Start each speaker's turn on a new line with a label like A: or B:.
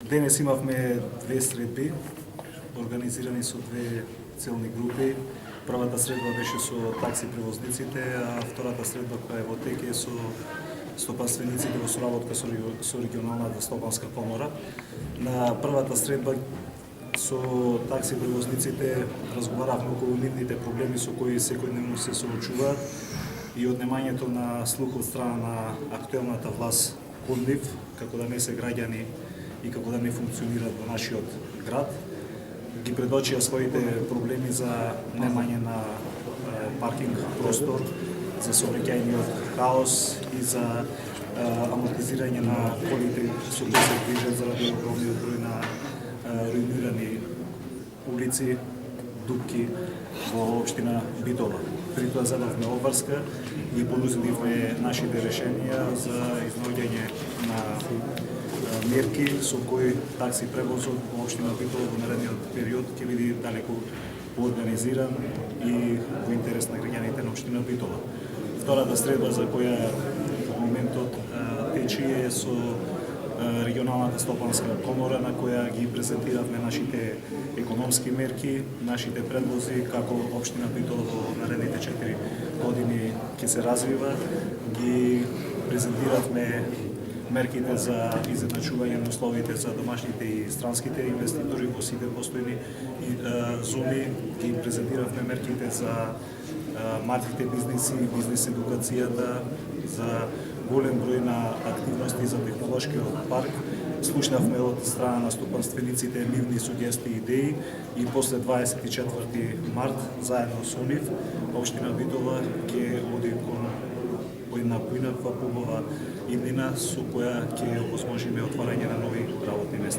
A: Денес имавме две средби, организирани со две целни групи. Првата средба беше со такси превозниците, а втората средба која е во тек е со стопанствениците во соработка со регионалната стопанска комора. На првата средба со такси превозниците разговаравме околу нивните проблеми со кои секојдневно се соочуваат и однемањето на слух од страна на актуелната власт кон нив, како да не се граѓани и како да не функционираат во нашиот град. Ги предочија своите проблеми за немање на паркинг простор, за сообраќајниот хаос и за амортизирање на колите со кои се движат заради огромниот број на руинирани улици, дупки во општина Битола. При тоа задавме обврска и понудивме нашите решенија за изнаоѓање на мерки со кои такси превозот во општина Битола во наредниот период ќе биде далеку поорганизиран и во интерес на граѓаните на општина Битола. Втората средба за која во моментот тече е со регионалната стопанска комора, на која ги презентиравме нашите економски мерки, нашите предлози како општина Битола во наредните 4 години ќе се развива. Ги презентиравме мерките за изедначување на условите за домашните и странските инвеститори во сите постојни зони. Ги презентиравме мерките за малките бизниси, бизнис едукацијата, за голем број на активности за технолошкиот парк. Слушнавме од страна на стопанствениците нивни сугестии и идеи и после 24 март заедно со нив општина Битола ќе оди кон поинаква побава иднина со која ќе овозможиме отварање на нови работни места.